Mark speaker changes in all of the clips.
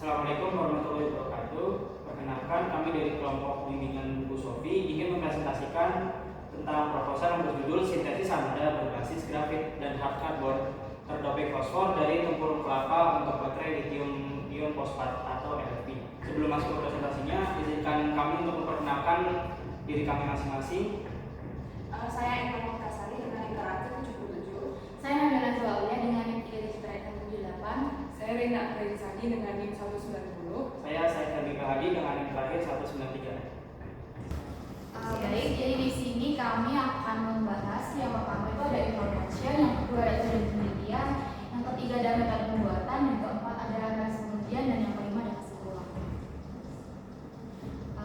Speaker 1: Assalamualaikum warahmatullahi wabarakatuh. Perkenalkan, kami dari kelompok bimbingan buku Sofi ingin mempresentasikan tentang proposal yang berjudul sintesis anoda berbasis grafit dan hard carbon terdoping fosfor dari tempurung kelapa untuk baterai lithium ion fosfat atau LFP. Sebelum masuk ke presentasinya, izinkan kami untuk memperkenalkan diri kami masing-masing.
Speaker 2: Saya Intan Kasari dengan interaksi 77.
Speaker 3: Saya Nabila Zualia dengan NIM 378.
Speaker 2: Saya Rina Akhirisani dengan NIM 190.
Speaker 1: Saya Said Hadi dengan NIM terakhir 193.
Speaker 3: Baik, jadi di sini kami akan membahas yang pertama itu ada introduction, yang kedua ada teori penelitian, yang ketiga ada metode pembuatan, yang keempat ada analisis pengujian, dan yang kelima ada kesimpulan.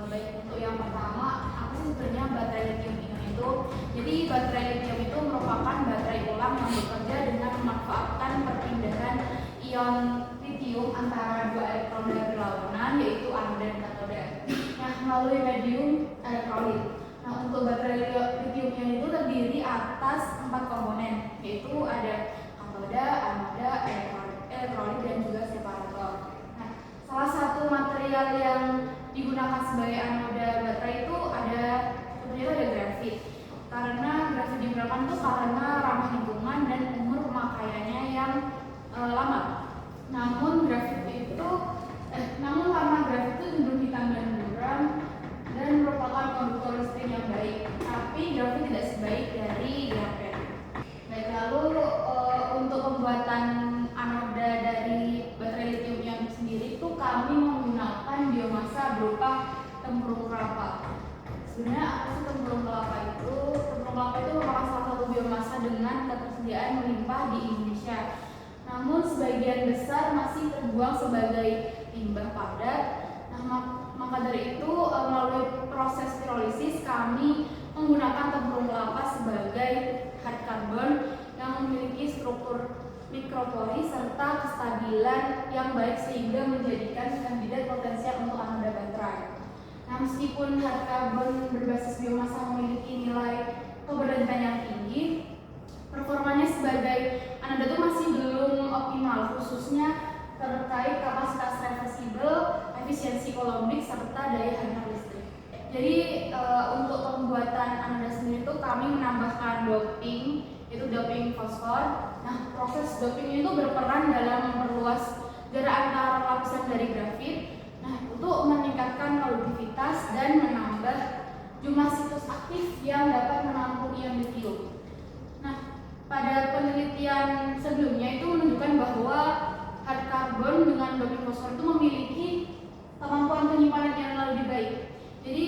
Speaker 3: Baik, untuk yang pertama, apa sih sebenarnya baterai lithium ion itu? Jadi baterai lithium itu merupakan baterai ulang yang bekerja dengan memanfaatkan perpindahan ion lithium antara dua elektron dari berlawanan, yaitu anoda dan katoda. Nah, melalui medium elektrolit. Nah, untuk baterai lithium ion itu terdiri atas 4 komponen, yaitu ada katoda, anoda, elektrolit, dan juga separator. Nah, salah satu material yang digunakan sebagai anoda baterai itu ada grafit. Karena grafit digunakan itu karena ramah lingkungan dan umur pemakaiannya yang lama. Namun karena grafit itu cenderung hitam dan buram dan merupakan konduktor listrik yang baik, tapi grafit tidak sebaik dari grafit. Baik, lalu untuk pembuatan anoda dari baterai lithium ion sendiri itu kami menggunakan biomasa berupa tempurung kelapa. Sebenarnya apa sih tempurung kelapa itu? Tempurung kelapa itu merupakan salah satu biomasa dengan ketersediaan melimpah di Indonesia. Namun sebagian besar masih terbuang sebagai limbah padat. Nah, maka dari itu melalui proses pirolisis kami menggunakan tempurung kelapa sebagai hard carbon yang memiliki struktur mikropori serta kestabilan yang baik sehingga menjadikan kandidat potensial untuk anoda baterai. Nah, meskipun hard carbon berbasis biomasa memiliki nilai keberlanjutan yang tinggi, performanya sebagai anoda itu masih belum optimal, khususnya terkait kapasitas reversibel, efisiensi kolombik, serta daya hantar listrik. Jadi untuk pembuatan anoda sendiri itu kami menambahkan doping, yaitu doping fosfor. Nah, proses doping itu berperan dalam memperluas jarak antara lapisan dari grafit. Nah, untuk meningkatkan produktivitas dan menambah jumlah situs aktif yang dapat menampung ion lithium. Nah, pada penelitian sebelumnya itu menunjukkan bahwa hard carbon dengan doping fosfor itu memiliki kemampuan penyimpanan yang lebih baik. Jadi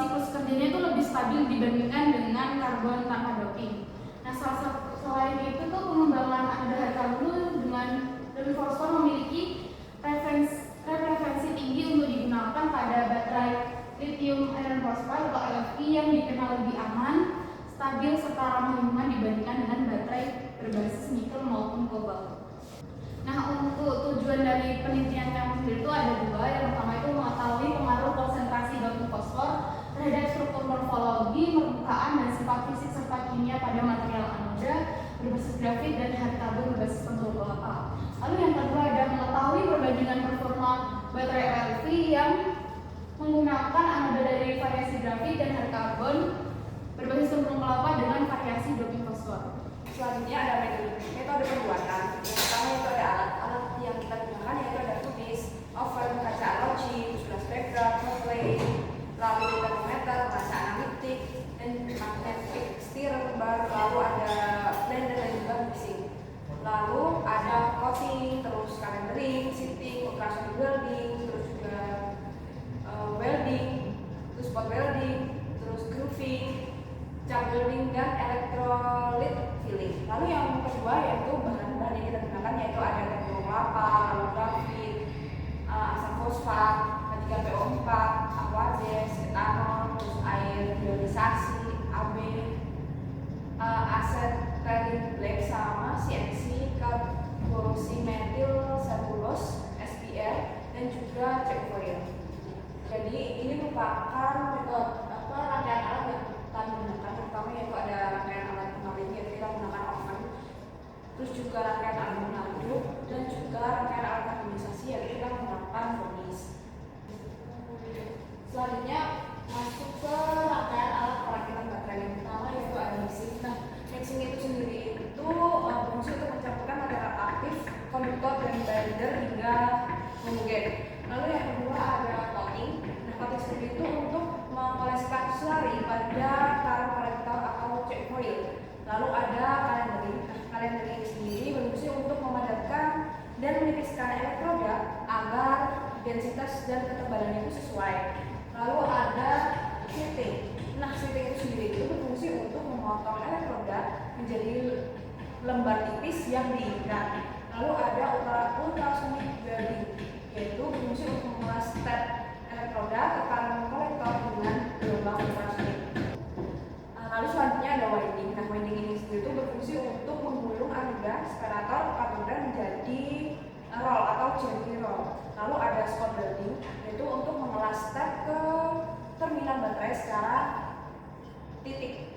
Speaker 3: siklus kerjanya itu lebih stabil dibandingkan dengan karbon tanpa doping. Nah, selain itu tuh pengembangan anoda hard carbon dengan doping fosfor memiliki referensi tinggi untuk digunakan pada baterai lithium iron fosfat atau LFP yang dikenal lebih aman, stabil serta ramah lingkungan dibandingkan dengan baterai berbasis nikel maupun kobalt. Nah, untuk tujuan dari penelitian kami sendiri itu ada dua. Yang pertama itu mengetahui pengaruh konsentrasi doping fosfor terhadap struktur morfologi, permukaan, dan sifat fisik serta kimia pada material anoda berbasis grafit dan hard carbon berbasis tempurung kelapa. Lalu yang kedua ada mengetahui perbandingan performa baterai LFP yang menggunakan anoda dari variasi grafit dan hard carbon berbasis tempurung kelapa dengan variasi doping fosfor.
Speaker 2: Selanjutnya ada metode pembuatan. Yang pertama itu ada alat-alat yang kita gunakan, yaitu ada tulis, oven, kaca arloji, tulis background, plate, lalu termometer, kaca analitik, dan magnetic stirrer bar, lalu ada blender dan juga mixing. Lalu ada coating, terus calendering, sitting, operation welding, terus juga welding, terus spot welding, terus grooving, cap welding, dan electrolyte filling. Lalu yang kedua yaitu bahan-bahan yang kita gunakan, yaitu ada tempurung kelapa, lalu grafit, asam fosfat, K3PO4, aquades, etanol, terus air ionisasi, AB, acetylene black, sama CNC, carboxymethyl cellulose, SPR, dan juga CFOIL. Jadi ini merupakan rangkaian alat yang kami gunakan. Pertama yaitu ada rangkaian alat pengalir, yaitu kita menggunakan oven, terus juga rangkaian alat mengaduk, dan juga rangkaian alat harmonisasi, yaitu kita menggunakan menetapkan vonis. Selanjutnya masuk ke rangkaian alat perakitan baterai. Yang pertama yaitu ada mixing. Nah, mixing itu sendiri itu berfungsi untuk mencampurkan material aktif, konduktor dan binder hingga homogen. Lalu yang kedua ada coating. Nah, coating sendiri itu untuk mengoleskan slurry pada karung kolektor atau check foil. Lalu ada calendering. Nah, calendering ini sendiri berfungsi untuk memadatkan dan menipiskan elektroda agar densitas dan ketebalannya itu sesuai. Lalu ada sheeting. Nah, sheeting itu sendiri itu berfungsi untuk memotong elektroda menjadi lembar tipis yang diikat. Lalu ada ultrasonic welding, yaitu berfungsi untuk mengulas step elektroda ke karung kolektor dengan gelombang ultrasonik. Lalu selanjutnya ada winding. Nah, winding ini sendiri itu berfungsi untuk menggulung anoda, separator, katoda menjadi roll atau jelly roll. Lalu ada spot welding, yaitu untuk mengelas step ke terminal baterai secara titik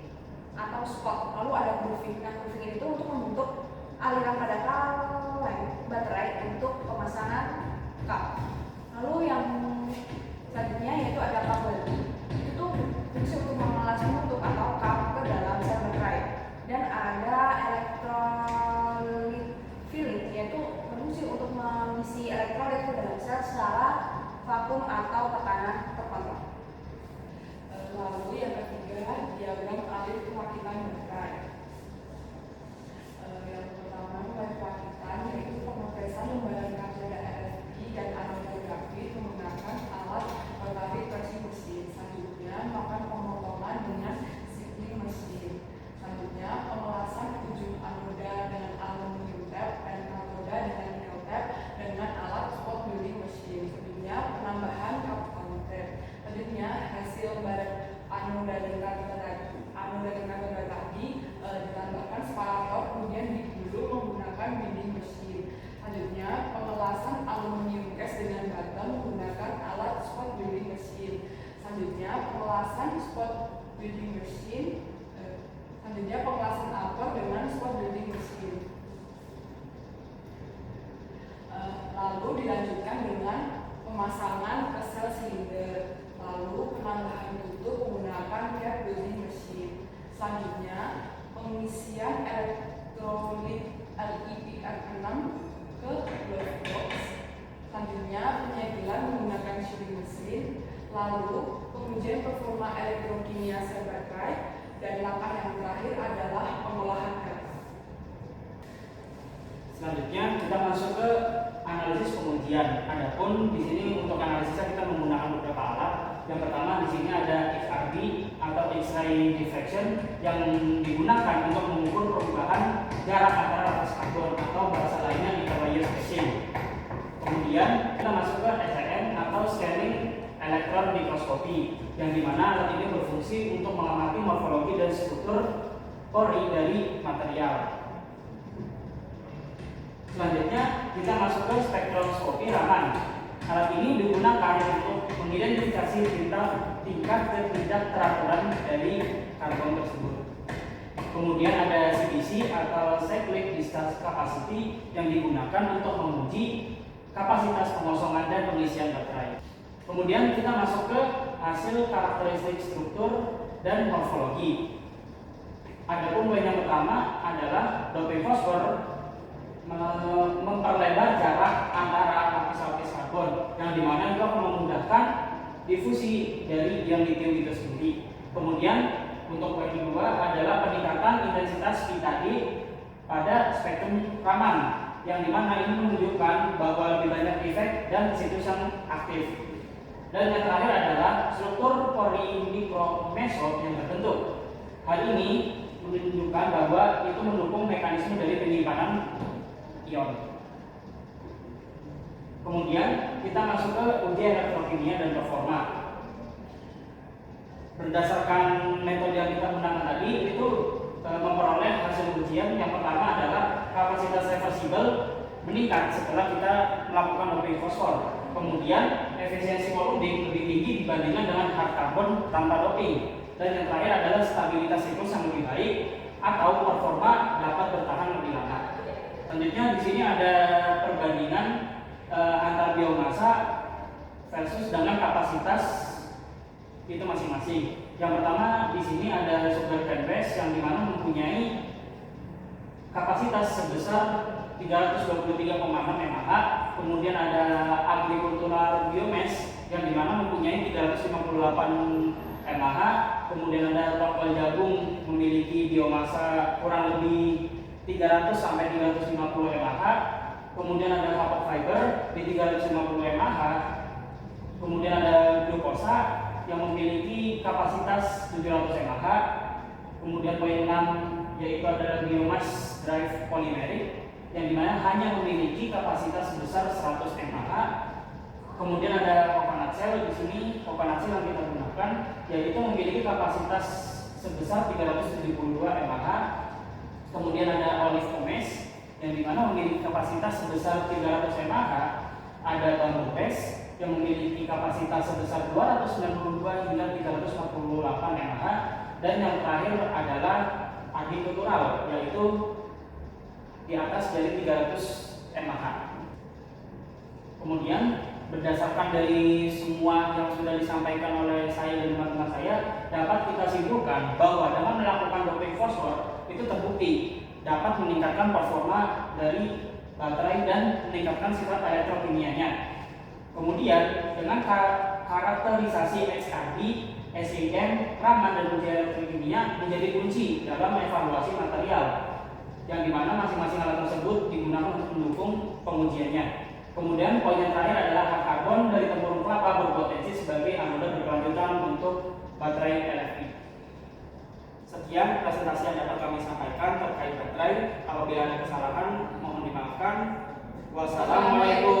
Speaker 2: atau spot. Lalu ada grooving. Nah, grooving ini itu untuk membentuk aliran pada kaleng baterai untuk pemasangan kap. Lalu yang selanjutnya yaitu ada kap welding. Itu fungsi untuk mengelas penutup atau kap ke dalam sel baterai. Dan ada electrolyte filling, yaitu berfungsi untuk mengisi elektrolit ke dalam sel secara vakum atau tekanan terkontrol. Lalu yang ketiga, diagram alur perakitan baterai. Yang pertama, alur perakitan yaitu pengepresan lembaran katoda LFP dan anoda grafit menggunakan alat grafit versi mesin. Selanjutnya, melakukan pemotongan dengan sipling mesin. Selanjutnya, pemelasan ujung anoda dengan aluminium tape dan katoda dengan nickel tape dengan alat spot welding mesin. Selanjutnya, penambahan kap tape. Selanjutnya, hasil barat anoda dan katoda tadi ditambahkan separator kemudian digulung menggunakan binding mesin. Selanjutnya, pengelasan aluminium cast dengan bata menggunakan alat spot welding mesin. Selanjutnya, pengelasan spot welding mesin. Selanjutnya, pengelasan upper dengan spot welding mesin. Lalu dilanjutkan dengan pemasangan ke sel silinder. Lalu penambahan tutup menggunakan cap welding mesin. Selanjutnya, pengisian elektrolit LiPF6 ke glove box. Selanjutnya, penyegelan menggunakan shielding mesin. Lalu, pengujian performa elektrokimia sel baterai. Dan langkah yang terakhir adalah pengolahan data.
Speaker 1: Selanjutnya kita masuk ke analisis pengujian. Adapun di sini untuk analisisnya kita menggunakan beberapa alat. Yang pertama di sini ada XRD atau X-ray diffraction yang digunakan untuk mengukur perubahan jarak antara lapisan karbon atau bahasa lainnya interlayer spacing. Kemudian kita masuk ke SEM atau scanning electron microscopy yang dimana alat ini berfungsi untuk mengamati morfologi dan struktur pori dari material. Selanjutnya kita masuk ke spektroskopi Raman. Alat ini digunakan untuk mengidentifikasi tingkat dan tingkat teraturan dari karbon tersebut. Kemudian ada CDC atau cyclic discharge capacity yang digunakan untuk menguji kapasitas pengosongan dan pengisian baterai. Kemudian kita masuk ke hasil karakteristik struktur dan morfologi. Adapun poin yang pertama adalah doping fosfor memperlebar jarak antara lapis-lapis karbon yang dimana juga memudahkan difusi dari yang litium itu sendiri. Kemudian untuk poin kedua adalah peningkatan intensitas P tadi pada spektrum Raman yang dimana ini menunjukkan bahwa lebih banyak efek dan situs yang aktif. Dan yang terakhir adalah struktur pori mikromeso yang terbentuk. Hal ini menunjukkan bahwa itu mendukung mekanisme dari penyimpanan ion. Kemudian kita masuk ke uji elektrokimia dan performa. Berdasarkan metode yang kita gunakan tadi itu memperoleh hasil ujian. Yang pertama adalah kapasitas reversible meningkat setelah kita melakukan doping fosfor. Kemudian efisiensi loading lebih tinggi dibandingkan dengan hard carbon tanpa doping. Dan yang terakhir adalah stabilitas siklus yang lebih baik atau performa dapat bertahan lebih lama. Selanjutnya di sini ada perbandingan antar biomasa versus dengan kapasitas itu masing-masing. Yang pertama di sini ada sugar cane base yang dimana mempunyai kapasitas sebesar 323,6 mAh. Kemudian ada agricultural biomass yang dimana mempunyai 358 mAh. Kemudian ada tongkol jagung memiliki biomasa kurang lebih 300 sampai 350 mAh. Kemudian ada hapok fiber di 350 mAh. Kemudian ada glukosa yang memiliki kapasitas 700 mAh. Kemudian poin 6 yaitu adalah biomass drive polymeric yang dimana hanya memiliki kapasitas sebesar 100 mAh. Kemudian ada coconut shell di sini, coconut shell yang kita gunakan yaitu memiliki kapasitas sebesar 372 mAh. Kemudian ada olive pomace yang dimana memiliki kapasitas sebesar 300 mAh. Ada bambu paste yang memiliki kapasitas sebesar 292 hingga 348 mAh. Dan yang terakhir adalah agricultural yaitu di atas dari 300 mAh. Kemudian berdasarkan dari semua yang sudah disampaikan oleh saya dan teman-teman saya, dapat kita simpulkan bahwa dengan melakukan doping fosfor itu terbukti dapat meningkatkan performa dari baterai dan meningkatkan sifat elektrokimianya. Kemudian dengan karakterisasi XRD, SEM, Raman dan uji elektrokimia menjadi kunci dalam evaluasi material, yang dimana masing-masing alat tersebut digunakan untuk mendukung pengujiannya. Kemudian poin yang terakhir adalah hak karbon dari tempurung kelapa berpotensi sebagai anoda berkelanjutan untuk baterai LFP. Sekian presentasi yang dapat kami sampaikan terkait baterai. Apabila ada kesalahan mohon dimaafkan. Wassalamualaikum